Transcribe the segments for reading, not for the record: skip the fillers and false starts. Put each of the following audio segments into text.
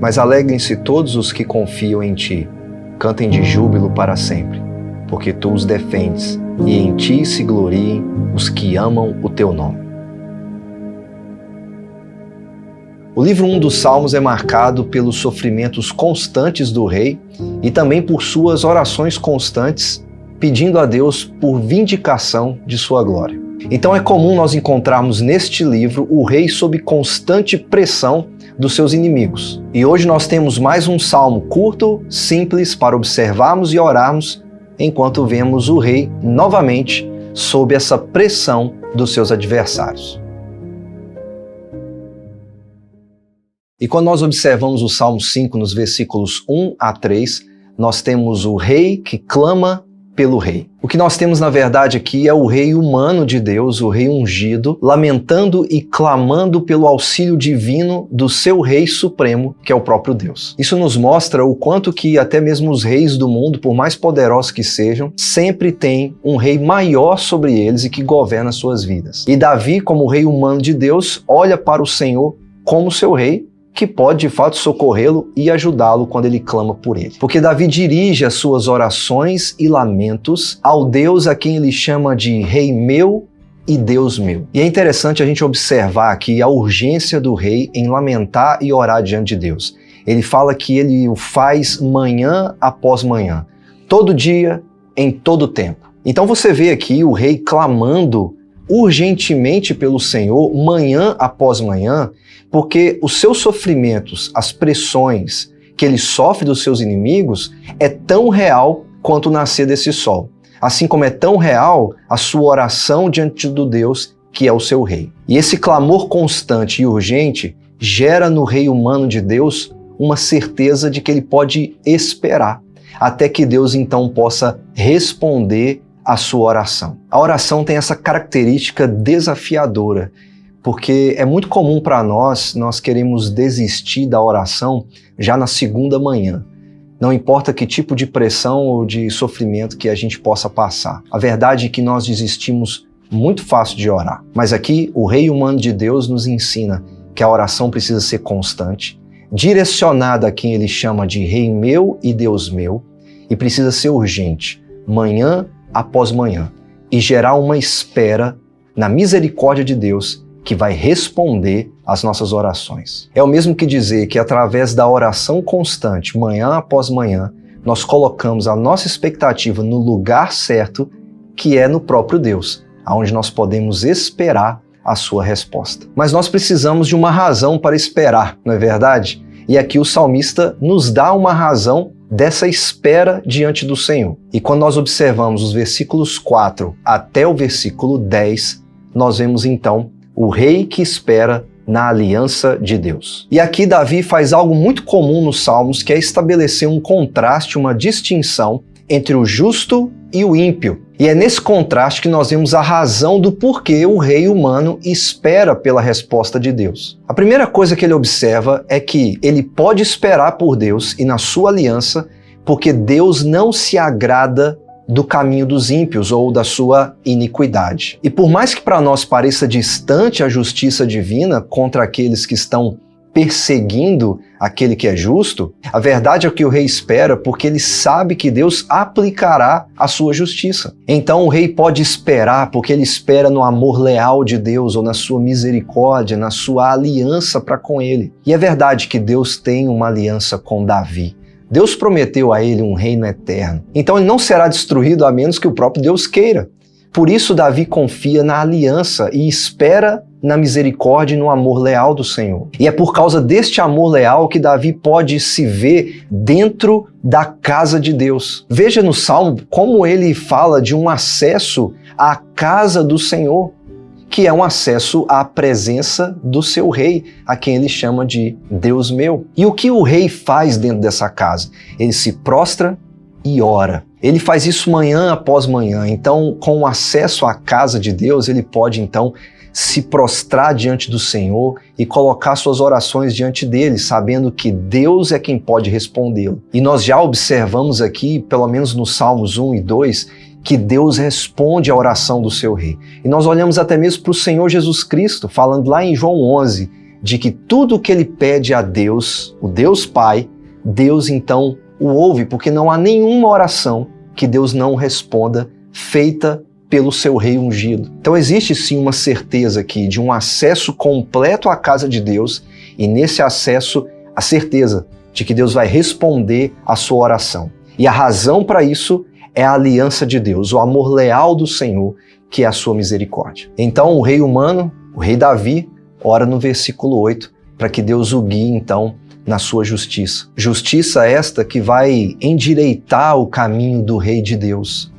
Mas alegrem-se todos os que confiam em ti, cantem de júbilo para sempre, porque tu os defendes, e em ti se gloriem os que amam o teu nome. O livro 1 dos Salmos é marcado pelos sofrimentos constantes do rei e também por suas orações constantes, pedindo a Deus por vindicação de sua glória. Então é comum nós encontrarmos neste livro o rei sob constante pressão dos seus inimigos. E hoje nós temos mais um salmo curto, simples, para observarmos e orarmos, enquanto vemos o rei novamente sob essa pressão dos seus adversários. E quando nós observamos o Salmo 5, nos versículos 1 a 3, nós temos o rei que clama pelo rei. O que nós temos, na verdade, aqui é o rei humano de Deus, o rei ungido, lamentando e clamando pelo auxílio divino do seu rei supremo, que é o próprio Deus. Isso nos mostra o quanto que até mesmo os reis do mundo, por mais poderosos que sejam, sempre tem um rei maior sobre eles e que governa suas vidas. E Davi, como rei humano de Deus, olha para o Senhor como seu rei, que pode de fato socorrê-lo e ajudá-lo quando ele clama por ele. Porque Davi dirige as suas orações e lamentos ao Deus a quem ele chama de Rei meu e Deus meu. E é interessante a gente observar aqui a urgência do rei em lamentar e orar diante de Deus. Ele fala que ele o faz manhã após manhã, todo dia, em todo tempo. Então você vê aqui o rei clamando urgentemente pelo Senhor, manhã após manhã, porque os seus sofrimentos, as pressões que ele sofre dos seus inimigos é tão real quanto o nascer desse sol. Assim como é tão real a sua oração diante do Deus que é o seu rei. E esse clamor constante e urgente gera no rei humano de Deus uma certeza de que ele pode esperar, até que Deus então possa responder a sua oração. A oração tem essa característica desafiadora, porque é muito comum para nós queremos desistir da oração já na segunda manhã. Não importa que tipo de pressão ou de sofrimento que a gente possa passar. A verdade é que nós desistimos muito fácil de orar. Mas aqui o rei humano de Deus nos ensina que a oração precisa ser constante, direcionada a quem ele chama de Rei meu e Deus meu, e precisa ser urgente, manhã após manhã, e gerar uma espera na misericórdia de Deus que vai responder às nossas orações. É o mesmo que dizer que através da oração constante, manhã após manhã, nós colocamos a nossa expectativa no lugar certo, que é no próprio Deus, aonde nós podemos esperar a sua resposta. Mas nós precisamos de uma razão para esperar, não é verdade? E aqui o salmista nos dá uma razão dessa espera diante do Senhor. E quando nós observamos os versículos 4 até o versículo 10, nós vemos então o rei que espera na aliança de Deus. E aqui Davi faz algo muito comum nos Salmos, que é estabelecer um contraste, uma distinção entre o justo e o ímpio. E é nesse contraste que nós vemos a razão do porquê o rei humano espera pela resposta de Deus. A primeira coisa que ele observa é que ele pode esperar por Deus e na sua aliança, porque Deus não se agrada do caminho dos ímpios ou da sua iniquidade. E por mais que para nós pareça distante a justiça divina contra aqueles que estão perseguindo aquele que é justo, a verdade é que o rei espera porque ele sabe que Deus aplicará a sua justiça. Então o rei pode esperar porque ele espera no amor leal de Deus ou na sua misericórdia, na sua aliança para com ele. E é verdade que Deus tem uma aliança com Davi. Deus prometeu a ele um reino eterno. Então ele não será destruído a menos que o próprio Deus queira. Por isso Davi confia na aliança e espera na misericórdia e no amor leal do Senhor. E é por causa deste amor leal que Davi pode se ver dentro da casa de Deus. Veja no Salmo como ele fala de um acesso à casa do Senhor, que é um acesso à presença do seu rei, a quem ele chama de Deus meu. E o que o rei faz dentro dessa casa? Ele se prostra e ora. Ele faz isso manhã após manhã. Então, com o acesso à casa de Deus, ele pode então se prostrar diante do Senhor e colocar suas orações diante dele, sabendo que Deus é quem pode respondê-lo. E nós já observamos aqui, pelo menos nos Salmos 1 e 2, que Deus responde à oração do seu rei. E nós olhamos até mesmo para o Senhor Jesus Cristo, falando lá em João 11, de que tudo o que ele pede a Deus, o Deus Pai, Deus então o ouve, porque não há nenhuma oração que Deus não responda feita pelo seu rei ungido. Então existe sim uma certeza aqui de um acesso completo à casa de Deus, e nesse acesso a certeza de que Deus vai responder à sua oração. E a razão para isso é a aliança de Deus, o amor leal do Senhor, que é a sua misericórdia. Então o rei humano, o rei Davi, ora no versículo 8, para que Deus o guie então na sua justiça. Justiça esta que vai endireitar o caminho do rei de Deus,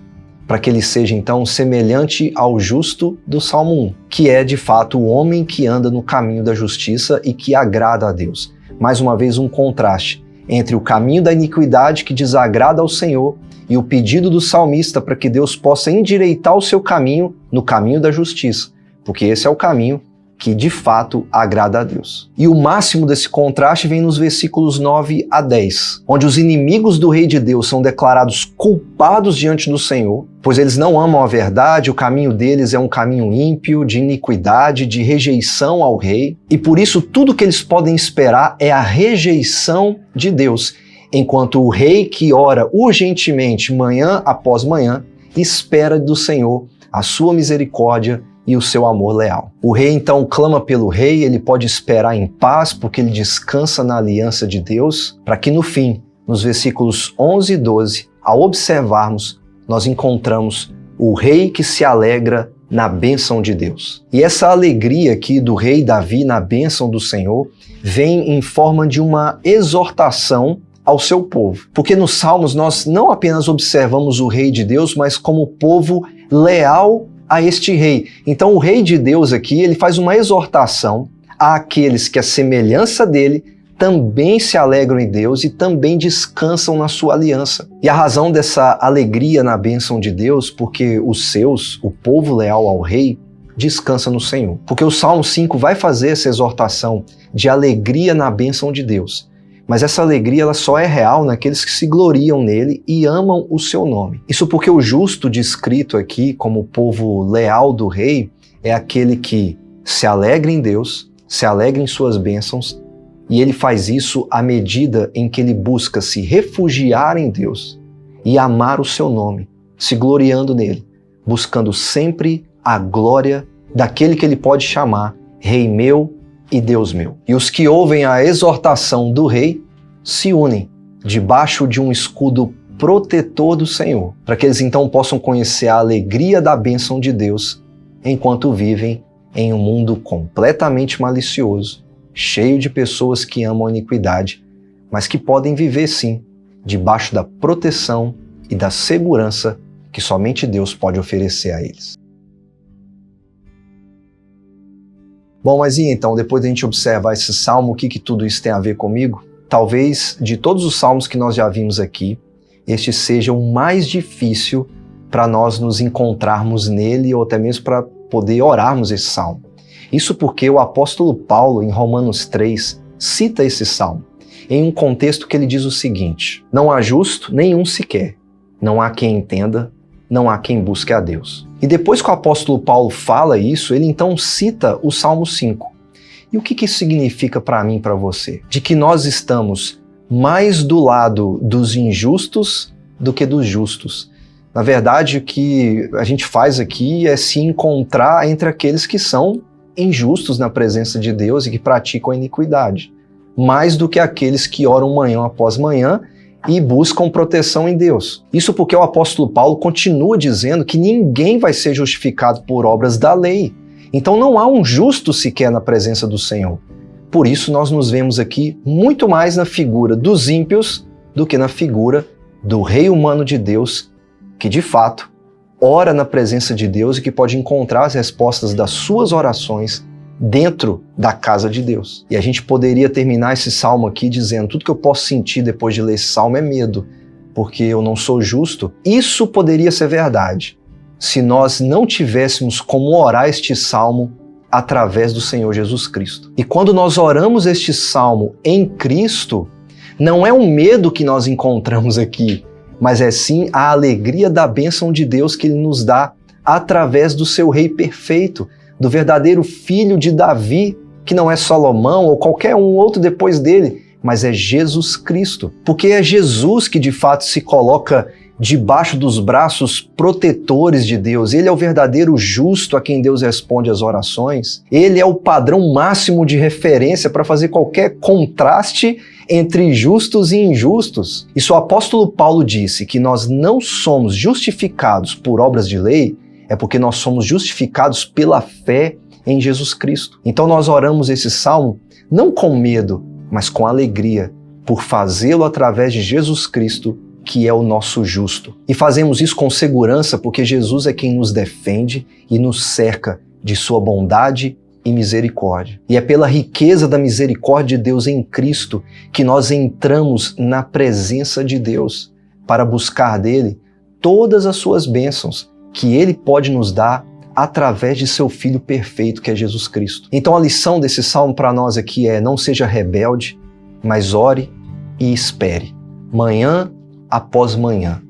para que ele seja então semelhante ao justo do Salmo 1, que é de fato o homem que anda no caminho da justiça e que agrada a Deus. Mais uma vez um contraste entre o caminho da iniquidade que desagrada ao Senhor e o pedido do salmista para que Deus possa endireitar o seu caminho no caminho da justiça, porque esse é o caminho que de fato agrada a Deus. E o máximo desse contraste vem nos versículos 9 a 10, onde os inimigos do rei de Deus são declarados culpados diante do Senhor, pois eles não amam a verdade, o caminho deles é um caminho ímpio, de iniquidade, de rejeição ao rei, e por isso tudo que eles podem esperar é a rejeição de Deus, enquanto o rei que ora urgentemente manhã após manhã espera do Senhor a sua misericórdia e o seu amor leal. O rei então clama pelo rei, ele pode esperar em paz porque ele descansa na aliança de Deus, para que no fim, nos versículos 11 e 12, ao observarmos, nós encontramos o rei que se alegra na bênção de Deus. E essa alegria aqui do rei Davi na bênção do Senhor vem em forma de uma exortação ao seu povo. Porque nos Salmos nós não apenas observamos o rei de Deus, mas como povo leal a este rei. Então o rei de Deus aqui, ele faz uma exortação àqueles que a semelhança dele também se alegram em Deus e também descansam na sua aliança. E a razão dessa alegria na bênção de Deus, porque os seus, o povo leal ao rei, descansa no Senhor. Porque o Salmo 5 vai fazer essa exortação de alegria na bênção de Deus. Mas essa alegria ela só é real naqueles que se gloriam nele e amam o seu nome. Isso porque o justo descrito aqui como o povo leal do rei é aquele que se alegra em Deus, se alegra em suas bênçãos, e ele faz isso à medida em que ele busca se refugiar em Deus e amar o seu nome, se gloriando nele, buscando sempre a glória daquele que ele pode chamar Rei meu e Deus meu. E os que ouvem a exortação do rei se unem debaixo de um escudo protetor do Senhor, para que eles então possam conhecer a alegria da bênção de Deus enquanto vivem em um mundo completamente malicioso, cheio de pessoas que amam a iniquidade, mas que podem viver sim debaixo da proteção e da segurança que somente Deus pode oferecer a eles. Bom, mas e então, depois de a gente observar esse salmo, o que tudo isso tem a ver comigo? Talvez, de todos os salmos que nós já vimos aqui, este seja o mais difícil para nós nos encontrarmos nele ou até mesmo para poder orarmos esse salmo. Isso porque o apóstolo Paulo, em Romanos 3, cita esse salmo em um contexto que ele diz o seguinte: não há justo nenhum sequer, não há quem entenda, não há quem busque a Deus. E depois que o apóstolo Paulo fala isso, ele então cita o Salmo 5. E o que isso significa para mim e para você? De que nós estamos mais do lado dos injustos do que dos justos. Na verdade, o que a gente faz aqui é se encontrar entre aqueles que são injustos na presença de Deus e que praticam a iniquidade, mais do que aqueles que oram manhã após manhã e buscam proteção em Deus. Isso porque o apóstolo Paulo continua dizendo que ninguém vai ser justificado por obras da lei. Então não há um justo sequer na presença do Senhor. Por isso nós nos vemos aqui muito mais na figura dos ímpios do que na figura do rei humano de Deus, que de fato ora na presença de Deus e que pode encontrar as respostas das suas orações dentro da casa de Deus. E a gente poderia terminar esse salmo aqui dizendo: tudo que eu posso sentir depois de ler esse salmo é medo, porque eu não sou justo. Isso poderia ser verdade se nós não tivéssemos como orar este salmo através do Senhor Jesus Cristo. E quando nós oramos este salmo em Cristo, não é um medo que nós encontramos aqui, mas é sim a alegria da bênção de Deus que Ele nos dá através do seu Rei perfeito, do verdadeiro Filho de Davi, que não é Salomão ou qualquer um outro depois dele, mas é Jesus Cristo. Porque é Jesus que de fato se coloca debaixo dos braços protetores de Deus. Ele é o verdadeiro justo a quem Deus responde às orações. Ele é o padrão máximo de referência para fazer qualquer contraste entre justos e injustos. E se o apóstolo Paulo disse que nós não somos justificados por obras de lei, é porque nós somos justificados pela fé em Jesus Cristo. Então nós oramos esse salmo não com medo, mas com alegria, por fazê-lo através de Jesus Cristo, que é o nosso justo. E fazemos isso com segurança porque Jesus é quem nos defende e nos cerca de sua bondade e misericórdia. E é pela riqueza da misericórdia de Deus em Cristo que nós entramos na presença de Deus para buscar dele todas as suas bênçãos que ele pode nos dar através de seu Filho perfeito, que é Jesus Cristo. Então a lição desse salmo para nós aqui é: não seja rebelde, mas ore e espere. Manhã após manhã,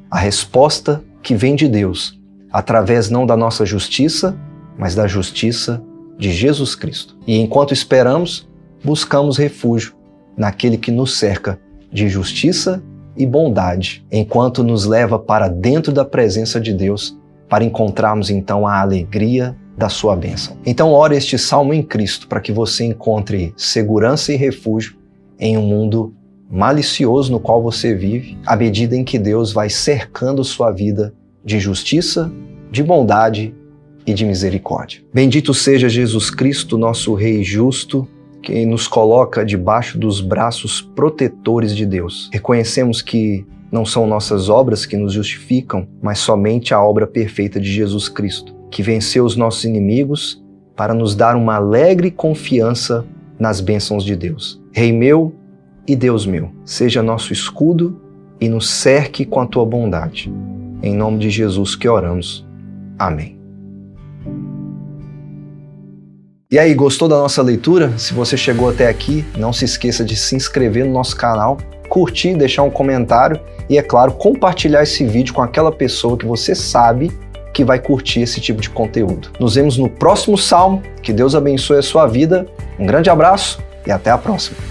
a resposta que vem de Deus, através não da nossa justiça, mas da justiça de Jesus Cristo. E enquanto esperamos, buscamos refúgio naquele que nos cerca de justiça e bondade, enquanto nos leva para dentro da presença de Deus, para encontrarmos então a alegria da sua bênção. Então ore este salmo em Cristo para que você encontre segurança e refúgio em um mundo malicioso no qual você vive, à medida em que Deus vai cercando sua vida de justiça, de bondade e de misericórdia. Bendito seja Jesus Cristo, nosso Rei justo, que nos coloca debaixo dos braços protetores de Deus. Reconhecemos que não são nossas obras que nos justificam, mas somente a obra perfeita de Jesus Cristo, que venceu os nossos inimigos para nos dar uma alegre confiança nas bênçãos de Deus. Rei meu e Deus meu, seja nosso escudo e nos cerque com a tua bondade. Em nome de Jesus que oramos. Amém. E aí, gostou da nossa leitura? Se você chegou até aqui, não se esqueça de se inscrever no nosso canal, curtir, deixar um comentário e, é claro, compartilhar esse vídeo com aquela pessoa que você sabe que vai curtir esse tipo de conteúdo. Nos vemos no próximo salmo. Que Deus abençoe a sua vida. Um grande abraço e até a próxima.